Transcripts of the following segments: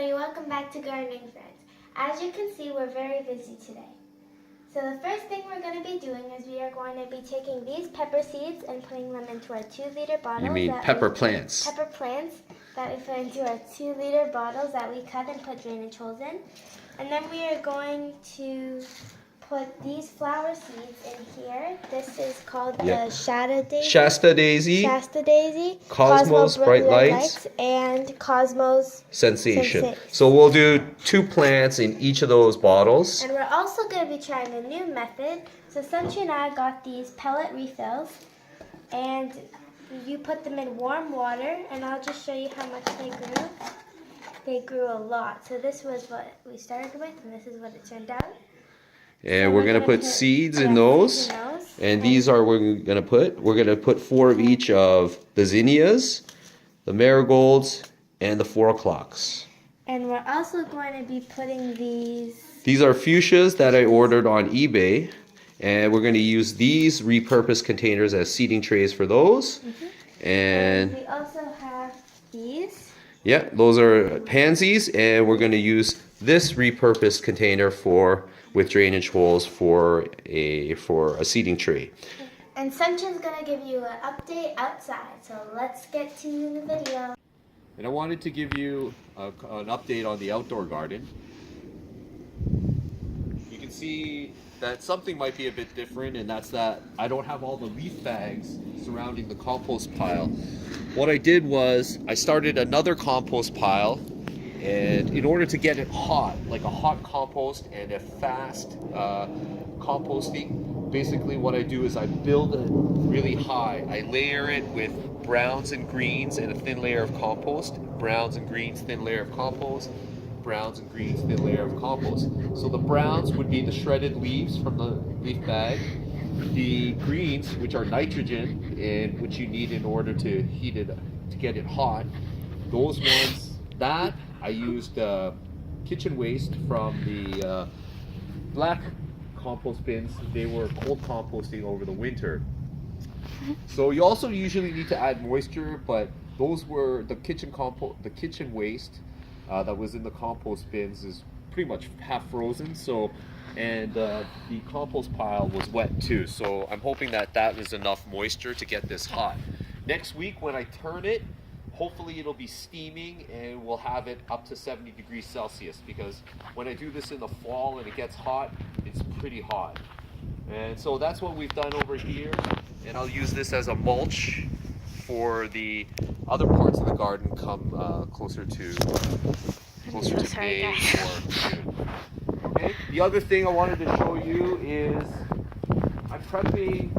everybody, welcome back to Gardening Friends. As you can see, we're very busy today. So the first thing we're going to be doing is we are going to be taking these pepper seeds and putting them into our 2-liter bottles. You mean pepper plants? Pepper plants that we put into our 2-liter bottles that we cut and put drainage holes in. And then we are going to put these flower seeds in here. This is called the Shasta Daisy, Cosmos Bright Lights, and Cosmos Sensation. So we'll do 2 plants in each of those bottles. And we're also going to be trying a new method. So Sunshine and I got these pellet refills, and you put them in warm water, and I'll just show you how much they grew. They grew a lot. So this was what we started with, and this is what it turned out. And we're gonna put seeds in those, and these are we're gonna put 4 of each of the zinnias, the marigolds, and the 4 o'clocks. And we're also going to be putting these. These are fuchsias that I ordered on eBay, and we're going to use these repurposed containers as seeding trays for those. And we also have these. Yeah, those are pansies, and we're going to use this repurposed container with drainage holes for a seeding tray. And Sunshine's going to give you an update outside, so let's get to the video. And I wanted to give you an update on the outdoor garden. You can see that something might be a bit different, and that's that I don't have all the leaf bags surrounding the compost pile. What I did was I started another compost pile, and in order to get it hot, like a hot compost and a fast composting, basically what I do is I build it really high. I layer it with browns and greens and a thin layer of compost, browns and greens, thin layer of compost, browns and greens, thin layer of compost. So the browns would be the shredded leaves from the leaf bag. The greens, which are nitrogen, and which you need in order to heat it, to get it hot. Those ones, that I used kitchen waste from the black compost bins. They were cold composting over the winter. So you also usually need to add moisture, but those were the kitchen waste that was in the compost bins is pretty much half frozen. So, and the compost pile was wet too. So I'm hoping that is enough moisture to get this hot. Next week when I turn it, hopefully it'll be steaming and we'll have it up to 70 degrees Celsius, because when I do this in the fall and it gets hot, it's pretty hot. And so that's what we've done over here. And I'll use this as a mulch for the other parts of the garden come closer to May or June. Okay. The other thing I wanted to show you is I'm prepping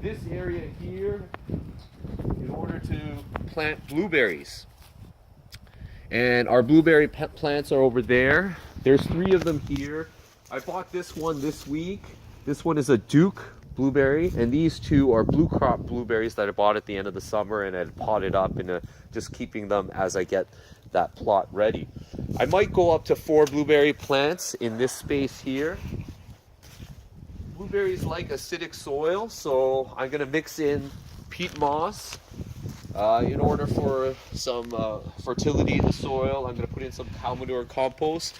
this area here in order to plant blueberries. And our blueberry plants are over there. There's 3 of them here. I bought this one this week. This one is a Duke blueberry, and these 2 are blue crop blueberries that I bought at the end of the summer, and I potted up and just keeping them as I get that plot ready. I might go up to 4 blueberry plants in this space here. Blueberries like acidic soil, so I'm going to mix in peat moss in order for some fertility in the soil. I'm going to put in some cow manure compost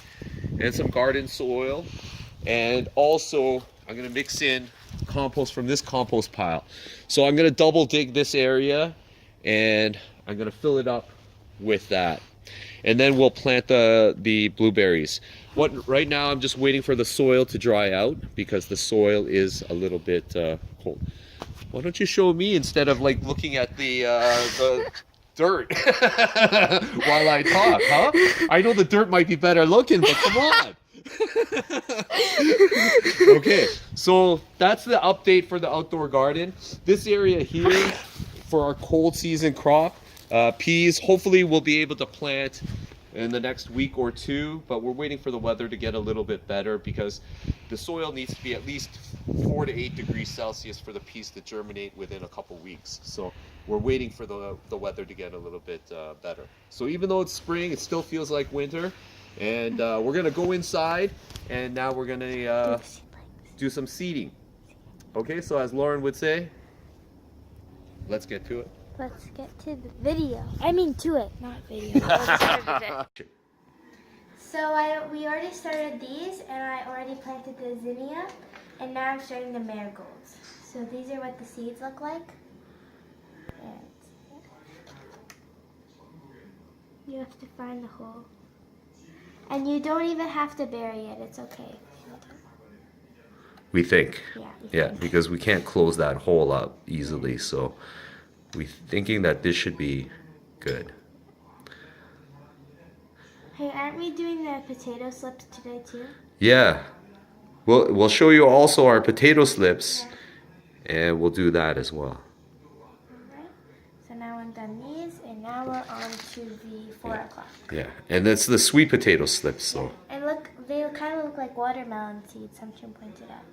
and some garden soil, and also I'm going to mix in compost from this compost pile. So I'm going to double dig this area, and I'm going to fill it up with that, and then we'll plant the blueberries. Right now I'm just waiting for the soil to dry out because the soil is a little bit cold. Why don't you show me instead of like looking at the dirt while I talk, huh? I know the dirt might be better looking, but come on. Okay, so that's the update for the outdoor garden. This area here for our cold season crop, peas, hopefully we'll be able to plant in the next week or 2, but we're waiting for the weather to get a little bit better because the soil needs to be at least 4 to 8 degrees Celsius for the peas to germinate within a couple weeks. So we're waiting for the weather to get a little bit better. So even though it's spring, it still feels like winter. And we're going to go inside, and now we're going to do some seeding. Okay, so as Lauren would say, let's get to it. let's get to the video. I mean to it, not video. I already started it. So we already started these, and I already planted the zinnia, and now I'm starting the marigolds. So these are what the seeds look like. And you have to find the hole. And you don't even have to bury it, it's okay. We think. Yeah, because we can't close that hole up easily, so we're thinking that this should be good. Hey, aren't we doing the potato slips today too? Yeah. We'll show you also our potato slips, and we'll do that as well. Alright. So now I'm done these, and now we're on to the 4 o'clock. Yeah, and that's the sweet potato slips, so. And look, they kind of look like watermelon seeds, something pointed out.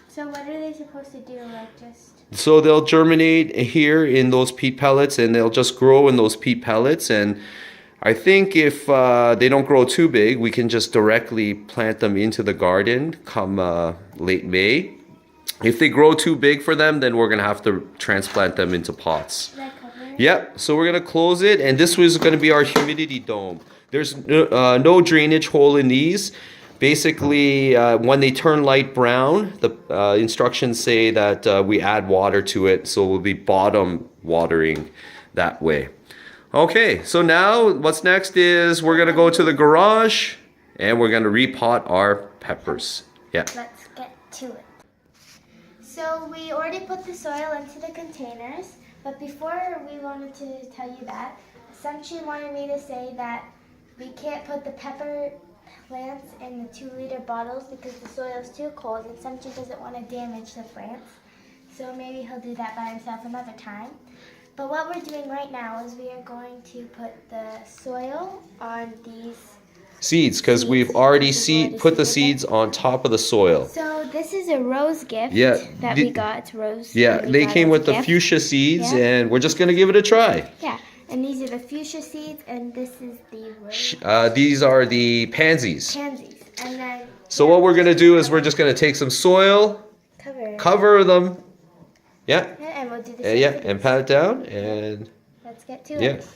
So what are they supposed to do, like just... So they'll germinate here in those peat pellets, and they'll just grow in those peat pellets. And I think if they don't grow too big, we can just directly plant them into the garden come late May. If they grow too big for them, then we're gonna have to transplant them into pots. Yep, so we're gonna close it, and this was gonna be our humidity dome. There's no drainage hole in these. Basically, when they turn light brown, the instructions say that we add water to it, so we'll be bottom watering that way. Okay, so now what's next is we're gonna go to the garage and we're gonna repot our peppers. Yeah. Let's get to it. So we already put the soil into the containers, but before we wanted to tell you that, Sunshine wanted me to say that we can't put the pepper plants in the 2-liter bottles because the soil is too cold and Sunshine doesn't want to damage the plants. So maybe he'll do that by himself another time. But what we're doing right now is we are going to put the soil on these seeds, because we've already put the seeds on top of the soil. So this is a rose gift that we got. It's rose. Yeah, they came with the fuchsia seeds, and we're just going to give it a try. Yeah. And these are the fuchsia seeds, and this is the rose. These are the pansies. Pansies. And then, so what we're going to do is we're just going to take some soil, cover them. Yeah. And we'll do the same thing. And pat it down, and let's get to it.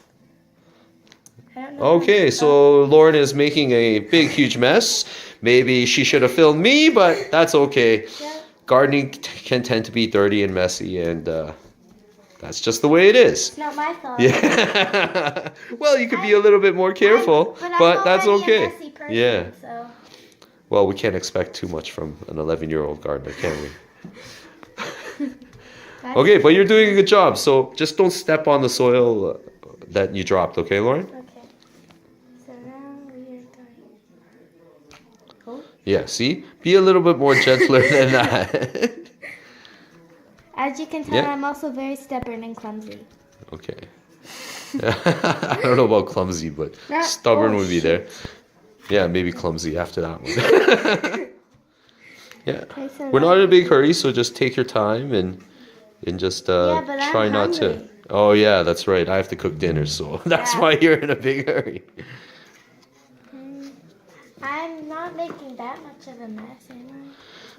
I don't know okay, so Lauren is making a big, huge mess. Maybe she should have filmed me, but that's okay. Yeah. Gardening can tend to be dirty and messy, and that's just the way it is. It's not my fault. Yeah. Well, you could be a little bit more careful, but that's okay. A messy person, yeah. So. Well, we can't expect too much from an 11-year-old gardener, can we? Okay, but you're doing a good job. So just don't step on the soil that you dropped, okay, Lauren? Okay. So now we are going. Oh. Yeah, see? Be a little bit more gentler than that. As you can tell, I'm also very stubborn and clumsy. Okay. I don't know about clumsy, but stubborn would be there. Yeah, maybe clumsy after that one. Yeah. Okay, so we're not in a big hurry, so just take your time and just try not to. Oh yeah, that's right. I have to cook dinner, so that's why you're in a big hurry. I'm not making that much of a mess, am I?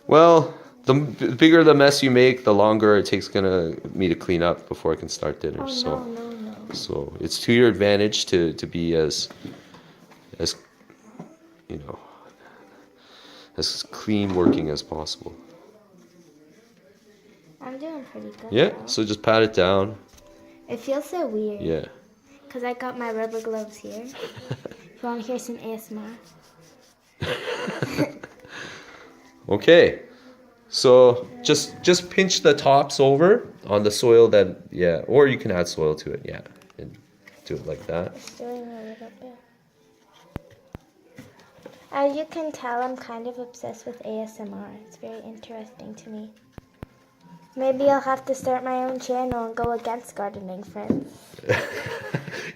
Well, the bigger the mess you make, the longer it takes me to clean up before I can start dinner. Oh, so, no. So it's to your advantage to be as you know, as clean working as possible. I'm doing pretty good. Yeah, now. so just pat it down. It feels so weird. Yeah. Because I got my rubber gloves here. If you want to hear some ASMR. Okay. So just pinch the tops over on the soil or you can add soil to it, and do it like that. Just doing a little bit. As you can tell, I'm kind of obsessed with ASMR. It's very interesting to me. Maybe I'll have to start my own channel and go against Gardening Friends. You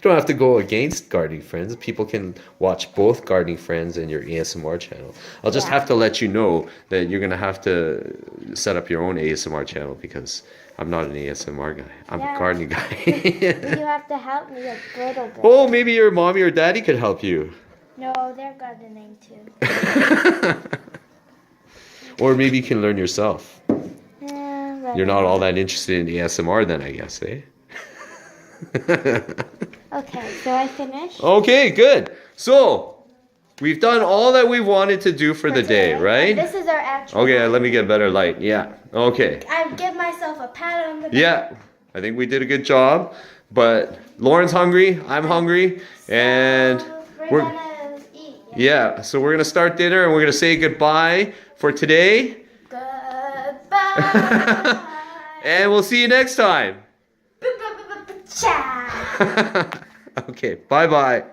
don't have to go against Gardening Friends. People can watch both Gardening Friends and your ASMR channel. I'll just have to let you know that you're going to have to set up your own ASMR channel because I'm not an ASMR guy. I'm a gardening guy. You have to help me a little bit. Oh, maybe your mommy or daddy could help you. No, they're gardening too. Or maybe you can learn yourself. Right. You're not all that interested in ASMR then, I guess, eh? Okay, so I finished. Okay, good. So, we've done all that we wanted to do for the day, today. right? And this is our actual. Okay, let me get better light. Yeah. Okay. I give myself a pat on the back. Yeah. I think we did a good job. But Lauren's hungry, I'm hungry, and we're gonna eat. yeah, so we're gonna start dinner and we're gonna say goodbye for today. Goodbye. And we'll see you next time. Ciao. Okay, bye-bye.